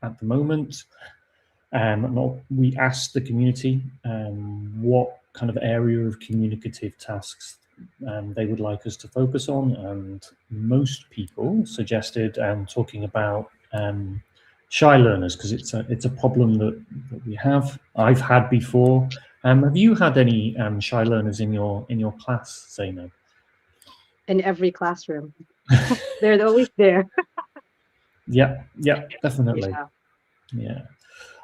at the moment. We asked the community what kind of area of communicative tasks they would like us to focus on, and most people suggested talking about shy learners, because it's a problem that we have. I've had before. Have you had any shy learners in your class, Zaineb? In every classroom. They're always there. Yeah, definitely. Yeah.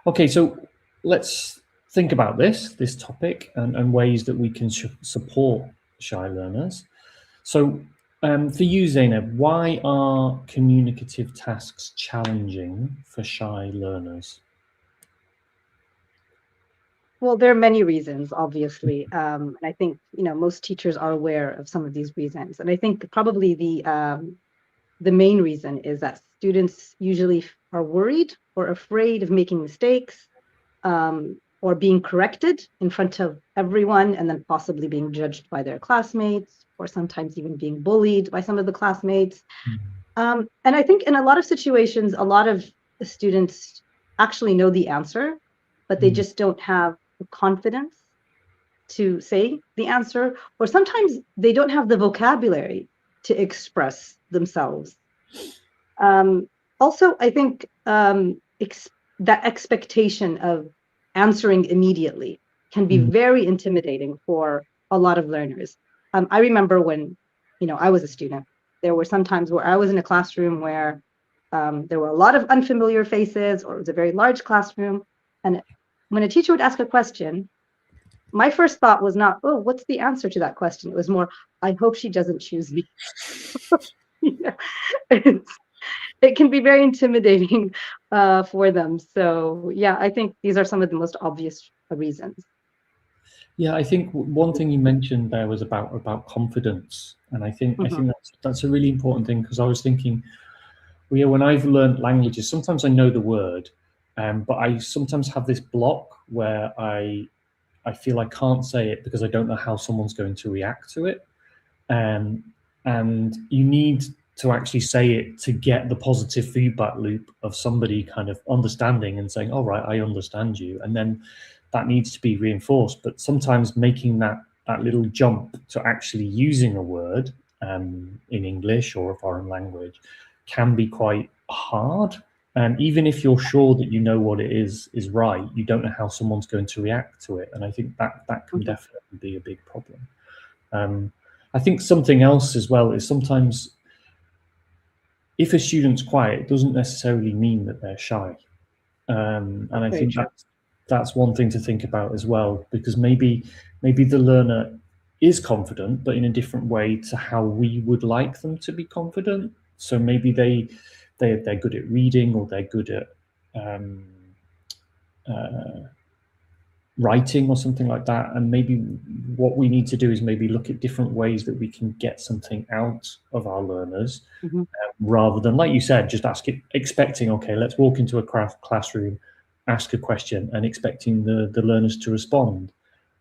Okay, so let's think about this topic and ways that we can support shy learners. So for you, Zaineb, why are communicative tasks challenging for shy learners? Well, there are many reasons, obviously. And I think, most teachers are aware of some of these reasons. And I think probably the main reason is that students usually are worried or afraid of making mistakes, or being corrected in front of everyone, and then possibly being judged by their classmates, or sometimes even being bullied by some of the classmates. And I think in a lot of situations, a lot of the students actually know the answer, but they just don't have the confidence to say the answer, or sometimes they don't have the vocabulary to express themselves. Also, I think that expectation of answering immediately can be very intimidating for a lot of learners. I remember when, I was a student, there were some times where I was in a classroom where there were a lot of unfamiliar faces, or it was a very large classroom. And when a teacher would ask a question, my first thought was not, oh, what's the answer to that question? It was more, I hope she doesn't choose me. It can be very intimidating for them. So yeah, I think these are some of the most obvious reasons. Yeah, I think one thing you mentioned there was about confidence, and I think that's a really important thing, because I was thinking, well, yeah, when I've learned languages, sometimes I know the word, but I sometimes have this block where I feel I can't say it because I don't know how someone's going to react to it, and you need to actually say it to get the positive feedback loop of somebody kind of understanding and saying, all right, I understand you. And then that needs to be reinforced. But sometimes making that little jump to actually using a word in English or a foreign language can be quite hard. And even if you're sure that you know what it is right, you don't know how someone's going to react to it. And I think that can definitely be a big problem. I think something else as well is sometimes if a student's quiet, it doesn't necessarily mean that they're shy. And I think that's one thing to think about as well, because maybe the learner is confident, but in a different way to how we would like them to be confident. So maybe they're good at reading, or they're good at writing or something like that, and maybe what we need to do is maybe look at different ways that we can get something out of our learners, rather than, like you said, just expecting, okay, let's walk into a classroom, ask a question, and expecting the learners to respond.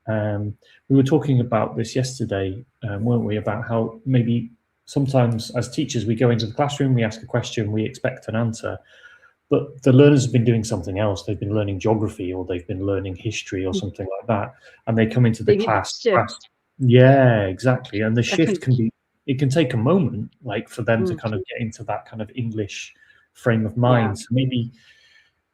We were talking about this yesterday, weren't we, about how maybe sometimes as teachers we go into the classroom, we ask a question, we expect an answer, but the learners have been doing something else. They've been learning geography, or they've been learning history or something like that. And they come into the class. Yeah, exactly. And the shift can take a moment, like for them to kind of get into that kind of English frame of mind. So maybe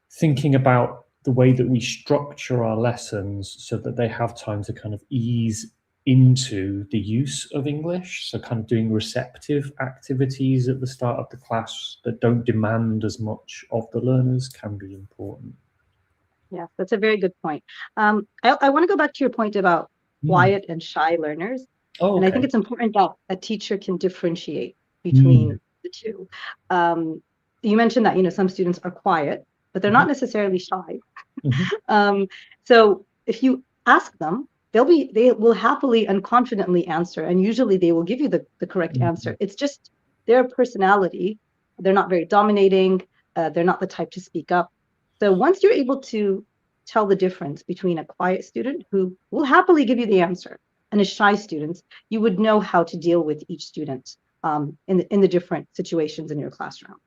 thinking about the way that we structure our lessons so that they have time to kind of ease into the use of English, so kind of doing receptive activities at the start of the class that don't demand as much of the learners can be important. Yeah, that's a very good point. I want to go back to your point about quiet and shy learners. Oh, and I think it's important that a teacher can differentiate between the two. You mentioned that, some students are quiet, but they're not necessarily shy. So if you ask them, they will happily and confidently answer, and usually they will give you the correct answer. It's just their personality. They're not very dominating. They're not the type to speak up. So once you're able to tell the difference between a quiet student who will happily give you the answer and a shy student, you would know how to deal with each student in the different situations in your classroom.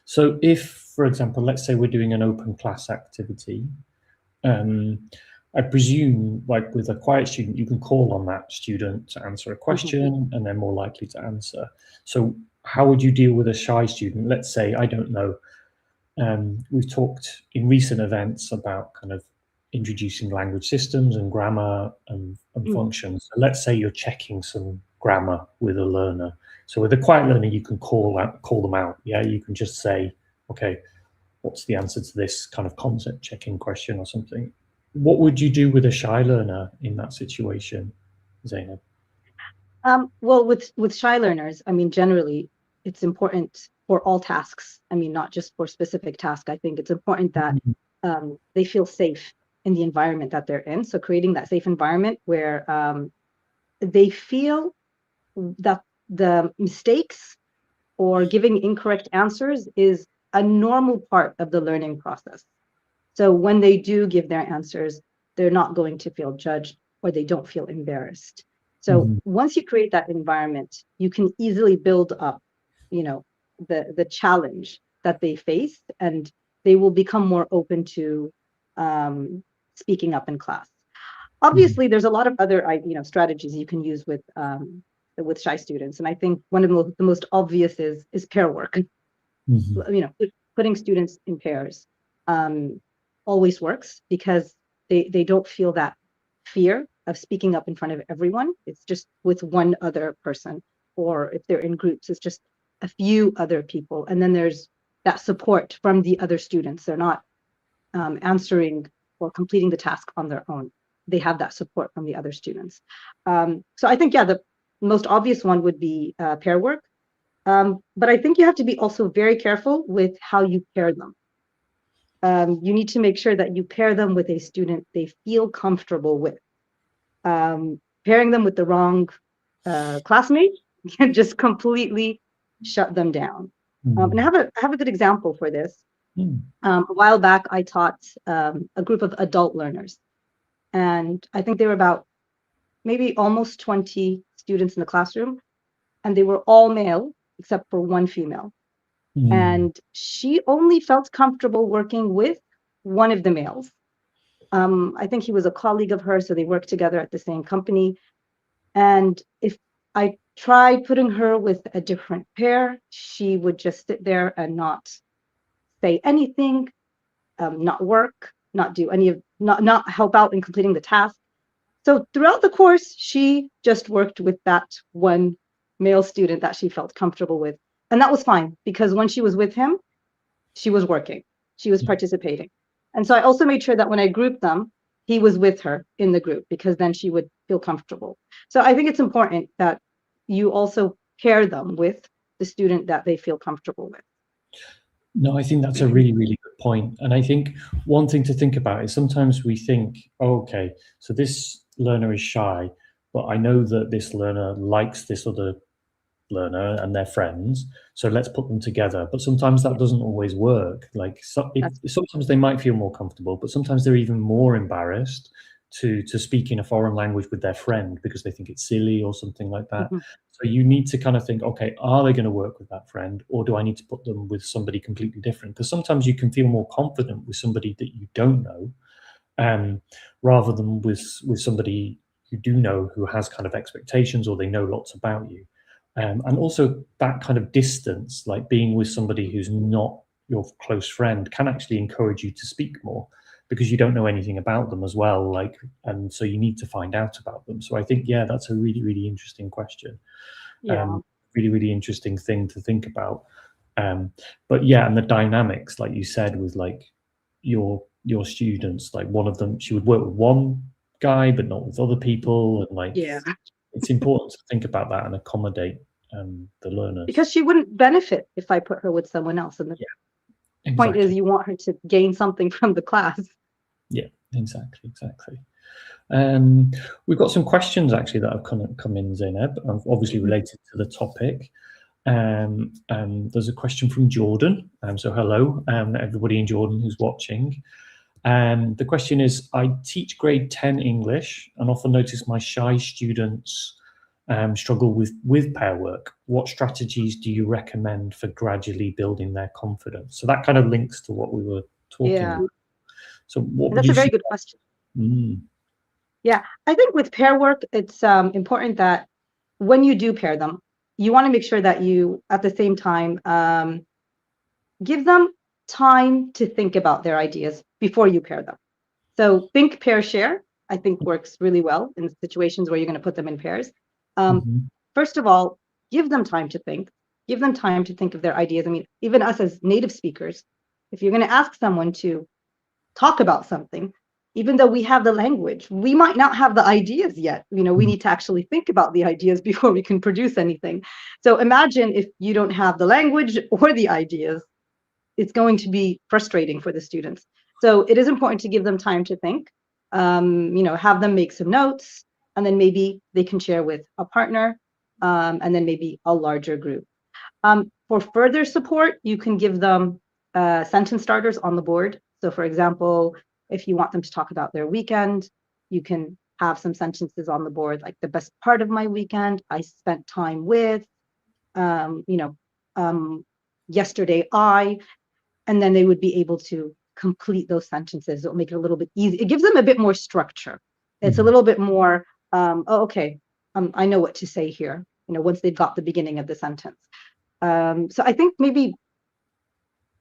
So if for example, let's say we're doing an open class activity. I presume, like with a quiet student, you can call on that student to answer a question, and they're more likely to answer. So how would you deal with a shy student? Let's say, I don't know, we've talked in recent events about kind of introducing language systems and grammar and functions. So let's say you're checking some grammar with a learner. So with a quiet learner, you can call them out. Yeah, you can just say, okay, what's the answer to this kind of concept checking question or something. What would you do with a shy learner in that situation, Zainab? Well, with shy learners, I mean, generally, it's important for all tasks. I mean, not just for specific tasks. I think it's important that they feel safe in the environment that they're in. So creating that safe environment where they feel that the mistakes or giving incorrect answers is a normal part of the learning process. So when they do give their answers, they're not going to feel judged or they don't feel embarrassed. So once you create that environment, you can easily build up, the challenge that they face, and they will become more open to speaking up in class. Obviously, there's a lot of other strategies you can use with shy students, and I think one of the most obvious is pair work. Putting students in pairs always works because they don't feel that fear of speaking up in front of everyone. It's just with one other person, or if they're in groups, it's just a few other people, and then there's that support from the other students. They're not answering or completing the task on their own. They have that support from the other students. So I think, the most obvious one would be pair work. But I think you have to be also very careful with how you pair them. You need to make sure that you pair them with a student they feel comfortable with. Pairing them with the wrong classmate can just completely shut them down. And I have a good example for this. A while back, I taught a group of adult learners, and I think they were about maybe almost 20 students in the classroom, and they were all male except for one female. And she only felt comfortable working with one of the males. I think he was a colleague of hers, so they worked together at the same company. And if I tried putting her with a different pair, she would just sit there and not say anything, not work, not do any of, not help out in completing the task. So throughout the course, she just worked with that one male student that she felt comfortable with. And that was fine, because when she was with him, she was working, she was participating. And so I also made sure that when I grouped them, he was with her in the group, because then she would feel comfortable. So I think it's important that you also pair them with the student that they feel comfortable with. No, I think that's a really, really good point. And I think one thing to think about is sometimes we think, oh, okay, so this learner is shy, but I know that this learner likes this other learner and their friends, so let's put them together. But sometimes that doesn't always work. Like sometimes they might feel more comfortable, but sometimes they're even more embarrassed to speak in a foreign language with their friend because they think it's silly or something like that. So you need to kind of think, okay, are they going to work with that friend, or do I need to put them with somebody completely different? Because sometimes you can feel more confident with somebody that you don't know, rather than with somebody you do know who has kind of expectations, or they know lots about you. And also that kind of distance, like being with somebody who's not your close friend, can actually encourage you to speak more, because you don't know anything about them as well. Like, and so you need to find out about them. So I think, that's a really, really interesting question. Really, really interesting thing to think about. But and the dynamics, like you said, with like your students, like one of them, she would work with one guy but not with other people, and like it's important to think about that and accommodate the learners, because she wouldn't benefit if I put her with someone else. And the point is, you want her to gain something from the class. Yeah, exactly. We've got some questions actually that have come in, Zaineb, obviously related to the topic. There's a question from Jordan. So hello, everybody in Jordan who's watching. The question is, I teach grade 10 English and often notice my shy students struggle with pair work, what strategies do you recommend for gradually building their confidence? So that kind of links to what we were talking Yeah, about. So what and would that's you a very see? good question. Mm, Yeah, I think with pair work, it's important that when you do pair them, you want to make sure that you, at the same time, give them time to think about their ideas before you pair them. So think, pair, share, I think works really well in situations where you're going to put them in pairs. mhm, First of all, give them time to think. Give them time to think of their ideas. I mean, even us as native speakers, if you're going to ask someone to talk about something, even though we have the language, we might not have the ideas yet. You know, we mm, need to actually think about the ideas before we can produce anything. So imagine if you don't have the language or the ideas, it's going to be frustrating for the students. So it is important to give them time to think, have them make some notes, and then maybe they can share with a partner, and then maybe a larger group. For further support, you can give them sentence starters on the board. So, for example, if you want them to talk about their weekend, you can have some sentences on the board, like the best part of my weekend, I spent time with, um, you know, um, yesterday and then they would be able to complete those sentences. It'll make it a little bit easy. It gives them a bit more structure. It's a mhm. little bit more, okay, I know what to say here, once they've got the beginning of the sentence. So I think maybe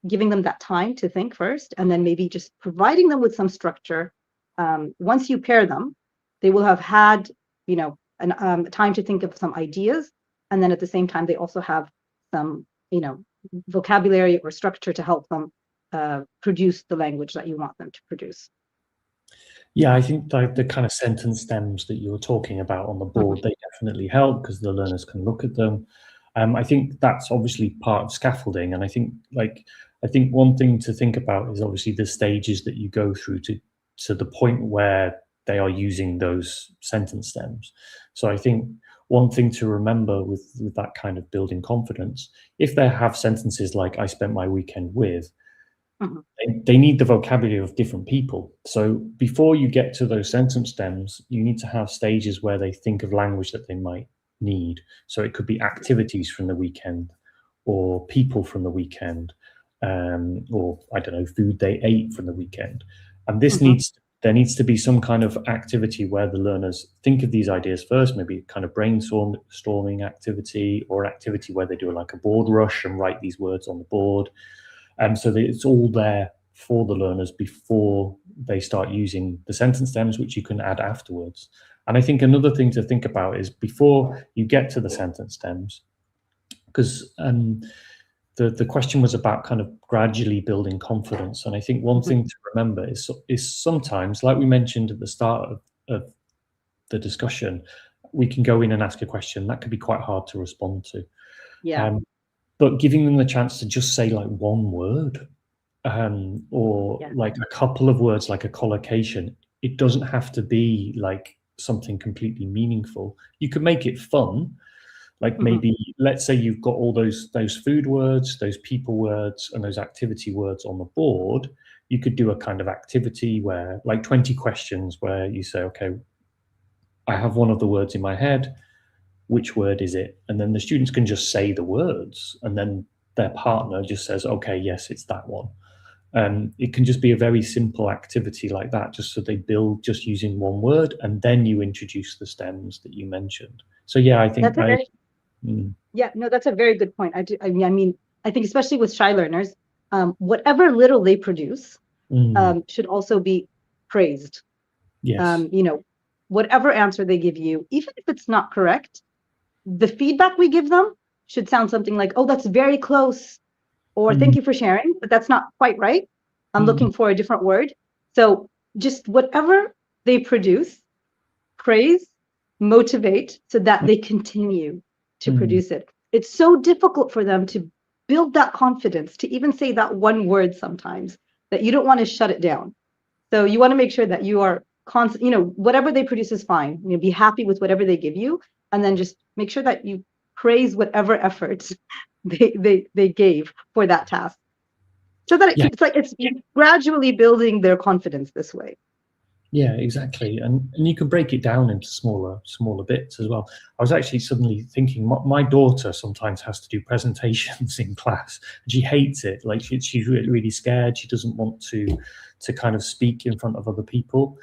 giving them that time to think first, and then maybe just providing them with some structure. Once you pair them, they will have had, time to think of some ideas, and then at the same time, they also have some, vocabulary or structure to help them produce the language that you want them to produce. Yeah, I think the kind of sentence stems that you were talking about on the Mhm. board, they definitely help because the learners can look at them. I think that's obviously part of scaffolding, and I think one thing to think about is obviously the stages that you go through to the point where they are using those sentence stems. So I think one thing to remember with that kind of building confidence, if they have sentences like "I spent my weekend with," Mhm. they need the vocabulary of different people. So before you get to those sentence stems, you need to have stages where they think of language that they might need. So it could be activities from the weekend, or people from the weekend, or I don't know, food they ate from the weekend. And Mhm. there needs to be some kind of activity where the learners think of these ideas first, maybe kind of brainstorming activity, or activity where they do like a board rush and write these words on the board, so that it's all there for the learners before they start using the sentence stems, which you can add afterwards. And I think another thing to think about is before you get to the sentence stems, because the question was about kind of gradually building confidence. And I think one Mhm. thing to remember is sometimes, like we mentioned at the start of the discussion, we can go in and ask a question that could be quite hard to respond to. Yeah. Um, but giving them the chance to just say like one word, or Yeah. like a couple of words, like a collocation. It doesn't have to be like something completely meaningful. You could make it fun. Like Mhm. maybe let's say you've got all those food words, those people words, and those activity words on the board. You could do a kind of activity where like 20 questions where you say, okay, I have one of the words in my head. Which word is it? And then the students can just say the words, and then their partner just says, okay, yes, it's that one. It can just be a very simple activity like that, just so they build just using one word, and then you introduce the stems that you mentioned. So yeah, I think That's a I. very Mm, Yeah, no, that's a very good point. I mean, I think especially with shy learners, whatever little they produce mm, should also be praised. yes. Um, you know, whatever answer they give you, even if it's not correct, the feedback we give them should sound something like, "Oh, that's very close," or "Thank Mm, you for sharing, but that's not quite right. I'm mm, looking for a different word." So just whatever they produce, praise, motivate so that they continue to mm, produce it. It's so difficult for them to build that confidence to even say that one word sometimes that you don't want to shut it down. So you want to make sure that you are constant, whatever they produce is fine. Be happy with whatever they give you, and then just make sure that you praise whatever efforts they gave for that task. So that yeah. it's like it's gradually building their confidence this way. Yeah, exactly. And you can break it down into smaller bits as well. I was actually suddenly thinking, my daughter sometimes has to do presentations in class, and she hates it. Like she's really scared. She doesn't want to kind of speak in front of other people.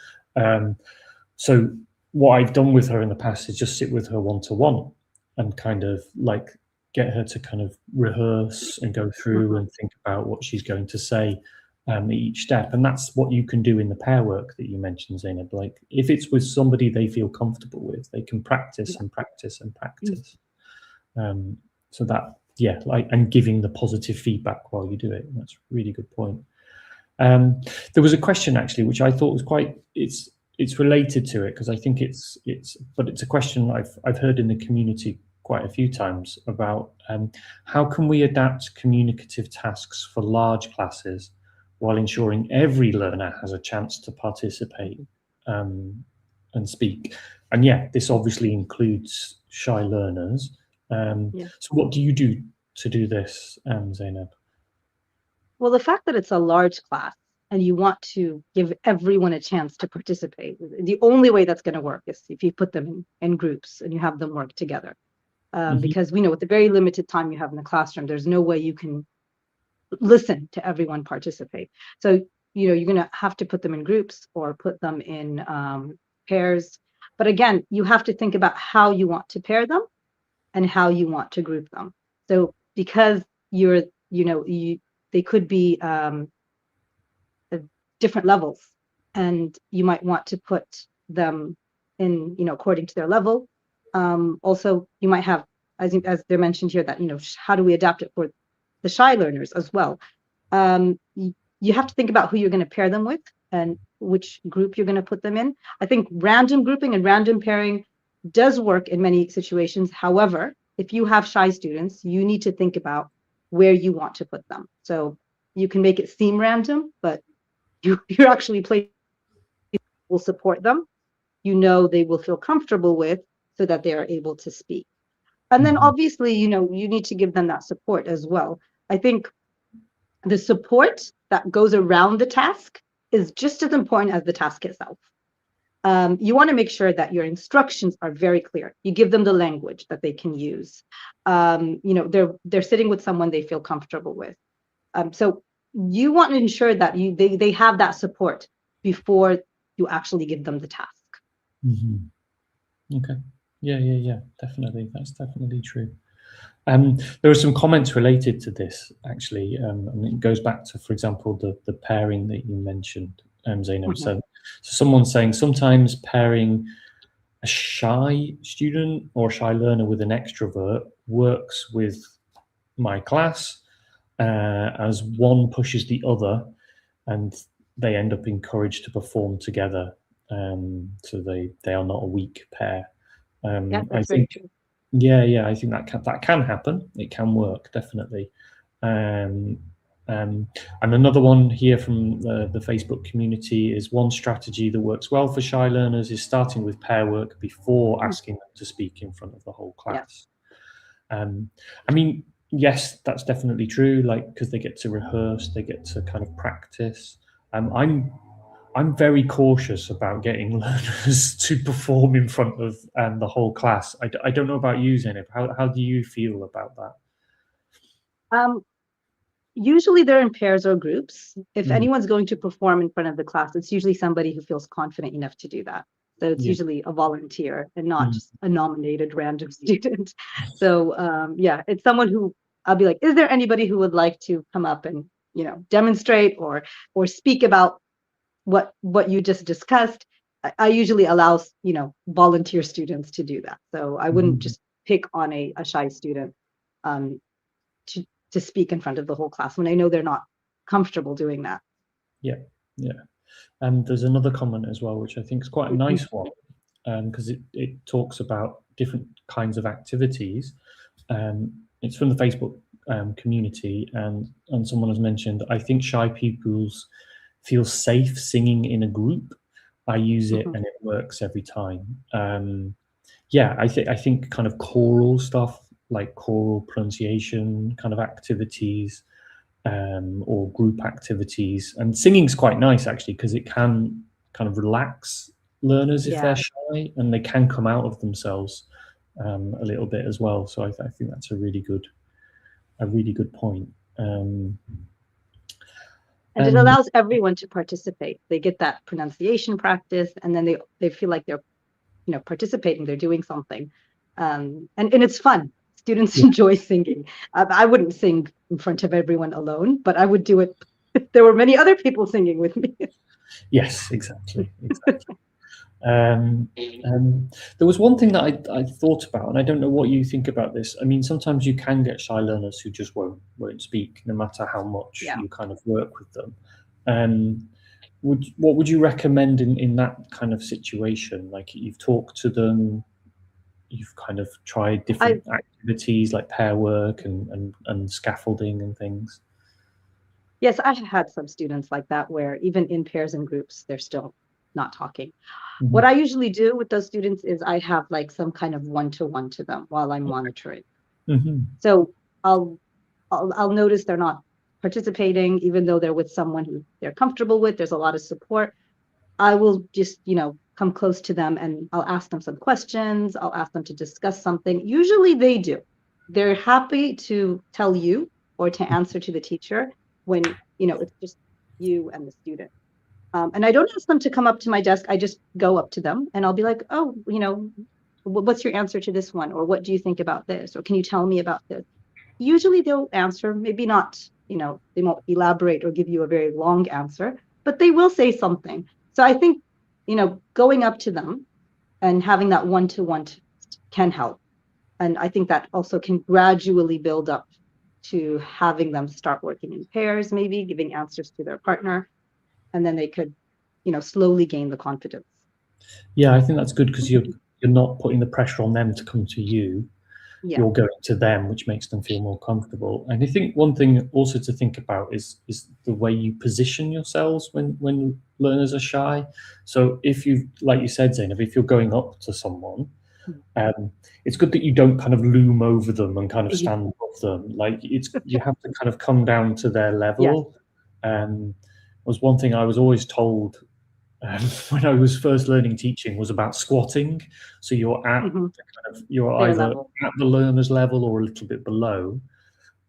So what I've done with her in the past is just sit with her one-to-one and kind of like get her to kind of rehearse and go through and think about what she's going to say each step. And that's what you can do in the pair work that you mentioned, Zainab. Like if it's with somebody they feel comfortable with, they can practice and practice and practice. So that, yeah, like, and giving the positive feedback while you do it. That's a really good point. There was a question actually, which I thought was quite, it's related to it because I think but it's a question I've heard in the community quite a few times about how can we adapt communicative tasks for large classes while ensuring every learner has a chance to participate and speak. And yeah, this obviously includes shy learners. So what do you do to do this, Zainab? Well, the fact that it's a large class and you want to give everyone a chance to participate, the only way that's going to work is if you put them in groups and you have them work together. Because we know with the very limited time you have in the classroom, there's no way you can listen to everyone participate. So, you're going to have to put them in groups or put them in pairs. But again, you have to think about how you want to pair them and how you want to group them. So because they could be different levels, and you might want to put them in, according to their level. Also, you might have, as they're mentioned here, that, how do we adapt it for the shy learners as well? You have to think about who you're going to pair them with and which group you're going to put them in. I think random grouping and random pairing does work in many situations. However, if you have shy students, you need to think about where you want to put them. So you can make it seem random, but you're actually placing will support them. They will feel comfortable with, so that they are able to speak. And then obviously, you need to give them that support as well. I think the support that goes around the task is just as important as the task itself. You want to make sure that your instructions are very clear. You give them the language that they can use. They're sitting with someone they feel comfortable with. So you want to ensure that they have that support before you actually give them the task. Okay. Yeah. Definitely. That's definitely true. There are some comments related to this, actually, and it goes back to, for example, the pairing that you mentioned, Zainab. So someone's saying sometimes pairing a shy student or shy learner with an extrovert works with my class as one pushes the other, and they end up encouraged to perform together. So they are not a weak pair. I think, yeah, I think that can happen. It can work, definitely. And another one here from the Facebook community is one strategy that works well for shy learners is starting with pair work before asking them to speak in front of the whole class. I mean, yes, that's definitely true. Like, because they get to rehearse, they get to kind of practice. I'm very cautious about getting learners to perform in front of the whole class. I don't know about you, Zainab. How do you feel about that? Usually they're in pairs or groups. If anyone's going to perform in front of the class, it's usually somebody who feels confident enough to do that. So it's usually a volunteer and not just a nominated random student. So it's someone who I'll be like, is there anybody who would like to come up and demonstrate or speak about what you just discussed? I usually allow volunteer students to do that. So I wouldn't just pick on a shy student to speak in front of the whole class when I know they're not comfortable doing that. Yeah. And there's another comment as well, which I think is quite a nice one, because it talks about different kinds of activities. It's from the Facebook community, and someone has mentioned, I think shy pupils feel safe singing in a group. I use it and it works every time. I think kind of choral stuff, like choral pronunciation kind of activities, or group activities, and singing's quite nice actually, because it can kind of relax learners if they're Yeah. shy, and they can come out of themselves a little bit as well. So I think that's a really good point. And it And allows everyone to participate. They get that pronunciation practice, and then they feel like they're, participating, they're doing something. And it's fun. Students yeah, enjoy singing. I wouldn't sing in front of everyone alone, but I would do it if there were many other people singing with me. yes, exactly. Um, there was one thing that I thought about, and I don't know what you think about this. I mean, sometimes you can get shy learners who just won't speak, no matter how much Yeah. you kind of work with them. What would you recommend in that kind of situation? Like, you've talked to them, you've kind of tried I different activities like pair work and scaffolding and things. Yes, I have had some students like that where even in pairs and groups, they're still not talking. What Hmm. I usually do with those students is I have like some kind of one-to-one to them while I'm monitoring. Hmm. So I'll I'll notice they're not participating, even though they're with someone who they're comfortable with. There's a lot of support. I will just, come close to them and I'll ask them some questions. I'll ask them to discuss something. Usually they do. They're happy to tell you or to answer to the teacher when, it's just you and the student. And I don't ask them to come up to my desk. I just go up to them and I'll be like, oh, what's your answer to this one? Or what do you think about this? Or can you tell me about this? Usually they'll answer, maybe not, they won't elaborate or give you a very long answer, but they will say something. So I think, going up to them and having that one-to-one can help. And I think that also can gradually build up to having them start working in pairs, maybe giving answers to their partner, and then they could, slowly gain the confidence. Yeah, I think that's good because you're not putting the pressure on them to come to you. Yeah. You're going to them, which makes them feel more comfortable. And I think one thing also to think about is the way you position yourselves when learners are shy. So if you, like you said, Zainab, if you're going up to someone, it's good that you don't kind of loom over them and kind of stand above them. Like, you have to kind of come down to their Yes. level. Was one thing I was always told when I was first learning teaching was about squatting. So Hmm. you're Their either level. at the learner's level or a little bit below.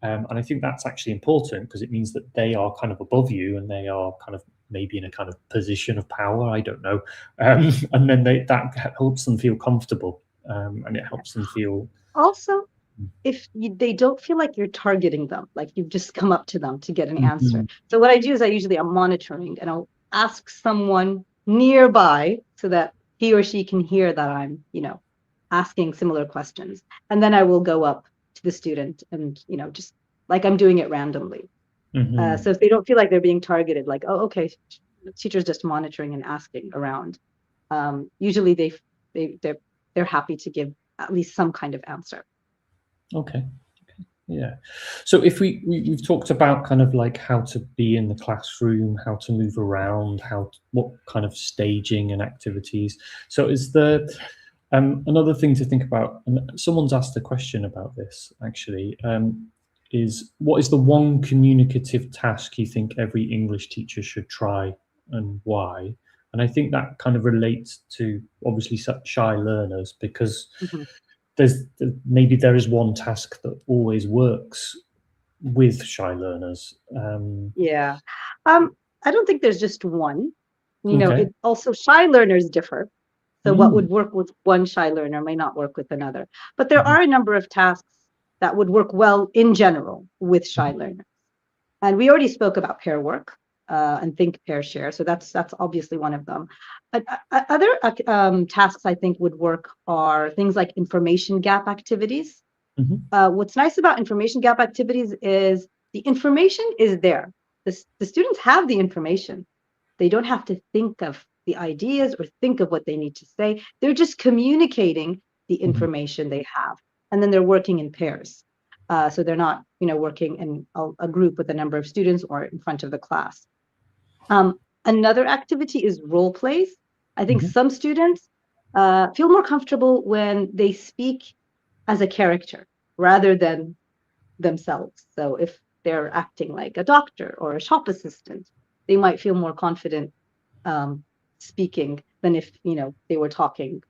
And I think that's actually important because it means that they are kind of above you and they are kind of maybe in a kind of position of power. I don't know. And then that helps them feel comfortable, and it helps them feel. Also, if they don't feel like you're targeting them, like you've just come up to them to get an answer. Mhm. So what I do is I'm monitoring and I'll ask someone nearby so that he or she can hear that I'm, asking similar questions. And then I will go up to the student and, just like I'm doing it randomly. Mhm. So if they don't feel like they're being targeted, like, oh, okay, the teacher's just monitoring and asking around. Usually they're happy to give at least some kind of answer. Okay. Yeah. So if we've talked about kind of like how to be in the classroom, how to move around, what kind of staging and activities. So is there another thing to think about? And someone's asked a question about this actually. Is what is the one communicative task you think every English teacher should try, and why? And I think that kind of relates to obviously shy learners because Mhm. maybe there is one task that always works with shy learners. Yeah. I don't think there's just one. Okay. It also shy learners differ. So what Mm. would work with one shy learner may not work with another. But there Mhm. are a number of tasks that would work well in general with shy learners. And we already spoke about pair work and think, pair, share. So that's obviously one of them. Other tasks I think would work are things like information gap activities. Mhm. What's nice about information gap activities is the information is there. The students have the information. They don't have to think of the ideas or think of what they need to say. They're just communicating the Mhm. information they have. And then they're working in pairs. So they're not, working in a group with a number of students or in front of the class. Another activity is role plays. I think Mhm. some students feel more comfortable when they speak as a character rather than themselves. So if they're acting like a doctor or a shop assistant, they might feel more confident um, speaking than if, you know, they were talking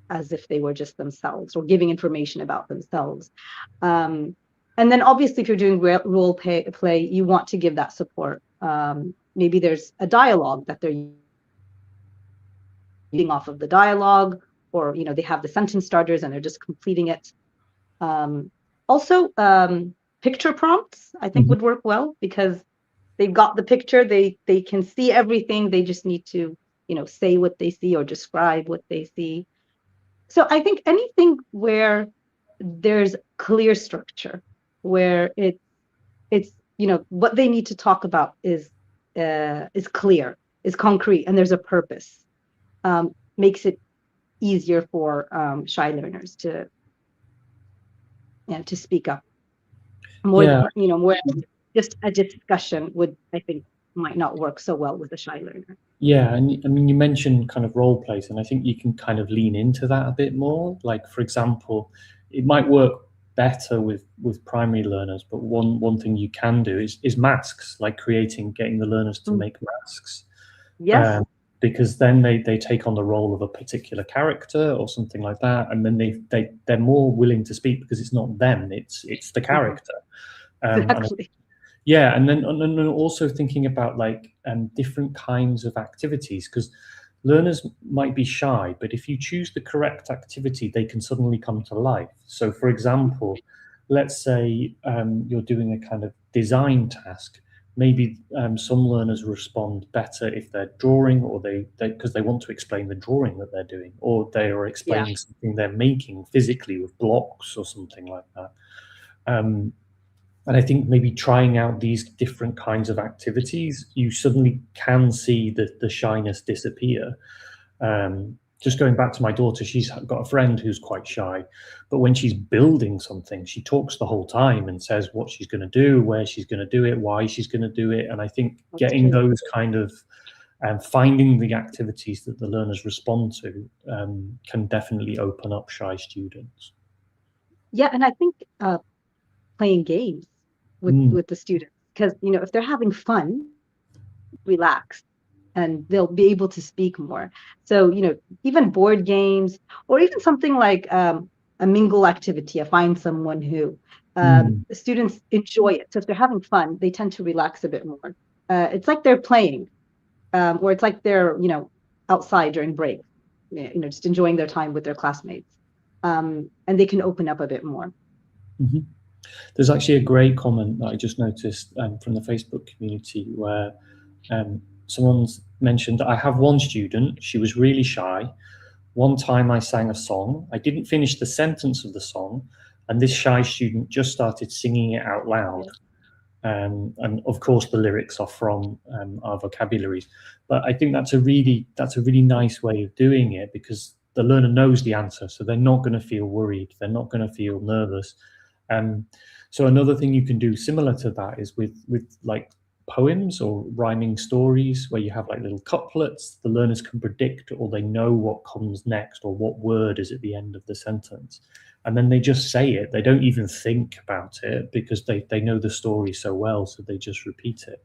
as if they were just themselves or giving information about themselves. And then obviously if you're doing role play, you want to give that support. Maybe there's a dialogue that they're reading off of the dialogue, or, you know, they have the sentence starters and they're just completing it. Also, picture prompts, I think, would work well, because they've got the picture, they can see everything. They just need to, you know, say what they see or describe what they see. So I think anything where there's clear structure, where it's you know, what they need to talk about is clear, is concrete, and there's a purpose, makes it easier for shy learners to, you know, to speak up. More, you know, more just a discussion would, I think, might not work so well with a shy learner. Yeah, and I mean, you mentioned kind of role plays, and I think you can kind of lean into that a bit more. Like, for example, it might work better with primary learners, but one thing you can do is masks, like getting the learners to make masks. Yes. Because then they take on the role of a particular character or something like that, and then they're more willing to speak because it's not them, it's the character. Exactly. And then also thinking about like different kinds of activities, because learners might be shy, but if you choose the correct activity, they can suddenly come to life. So, for example, let's say you're doing a kind of design task. Maybe some learners respond better if they're drawing, or because they want to explain the drawing that they're doing, or they are explaining something they're making physically with blocks or something like that. And I think maybe trying out these different kinds of activities, you suddenly can see the shyness disappear. Just going back to my daughter, she's got a friend who's quite shy, but when she's building something, she talks the whole time and says what she's going to do, where she's going to do it, why she's going to do it. And I think getting those kind of finding the activities that the learners respond to can definitely open up shy students. Yeah, and I think playing games with the students, because, you know, if they're having fun, relax, and they'll be able to speak more. So, you know, even board games, or even something like a mingle activity, a find someone who, the students enjoy it. So if they're having fun, they tend to relax a bit more. It's like they're playing, or it's like they're, you know, outside during break, you know, just enjoying their time with their classmates, and they can open up a bit more. There's actually a great comment that I just noticed from the Facebook community where someone's mentioned, I have one student, she was really shy. One time I sang a song, I didn't finish the sentence of the song, and this shy student just started singing it out loud. And of course the lyrics are from our vocabularies. But I think that's a really nice way of doing it, because the learner knows the answer, so they're not going to feel worried, they're not going to feel nervous. So another thing you can do similar to that is with like poems or rhyming stories, where you have like little couplets. The learners can predict, or they know what comes next, or what word is at the end of the sentence, and then they just say it. They don't even think about it, because they know the story so well, so they just repeat it.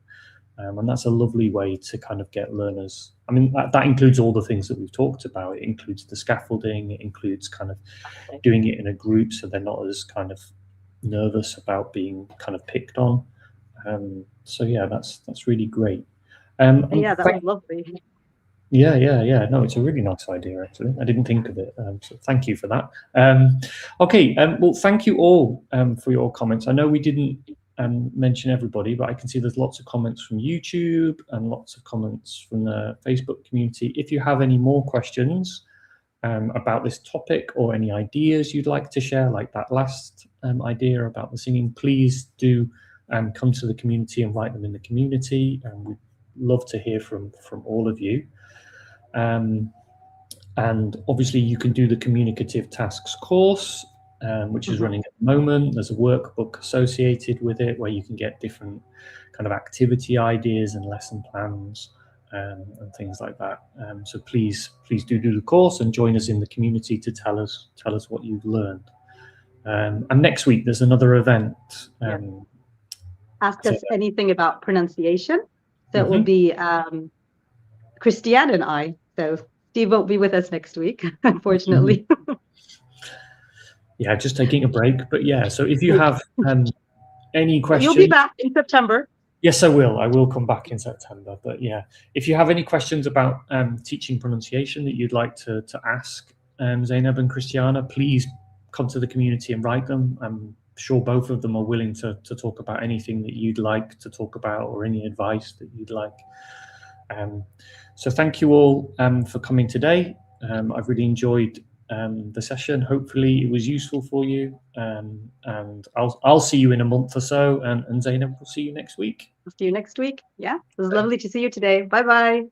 And that's a lovely way to kind of get learners. I mean, that includes all the things that we've talked about. It includes the scaffolding, it includes kind of doing it in a group, so they're not as kind of nervous about being kind of picked on. So yeah, that's really great. Yeah, that was lovely. Yeah. No, it's a really nice idea, actually. I didn't think of it, so thank you for that. Okay, well, thank you all for your comments. I know we didn't mention everybody, but I can see there's lots of comments from YouTube and lots of comments from the Facebook community. If you have any more questions about this topic, or any ideas you'd like to share, like that last idea about the singing, please do come to the community and write them in the community, and we'd love to hear from all of you. And obviously you can do the communicative tasks course, which is running at the moment. There's a workbook associated with it where you can get different kind of activity ideas and lesson plans and things like that. So please do the course and join us in the community to tell us what you've learned. And next week there's another event. Ask us anything about pronunciation. So it will be Christiane and I. So Steve won't be with us next week, unfortunately. Yeah, just taking a break. But yeah, so if you have any questions, you'll be back in September. Yes, I will. I will come back in September. But yeah, if you have any questions about teaching pronunciation that you'd like to ask Zaineb and Christiana, please come to the community and write them. I'm sure both of them are willing to talk about anything that you'd like to talk about or any advice that you'd like. So thank you all for coming today. I've really enjoyed the session. Hopefully it was useful for you, and I'll see you in a month or so, and Zainab will see you next week. I'll see you next week. Yeah, it was lovely to see you today. Bye bye.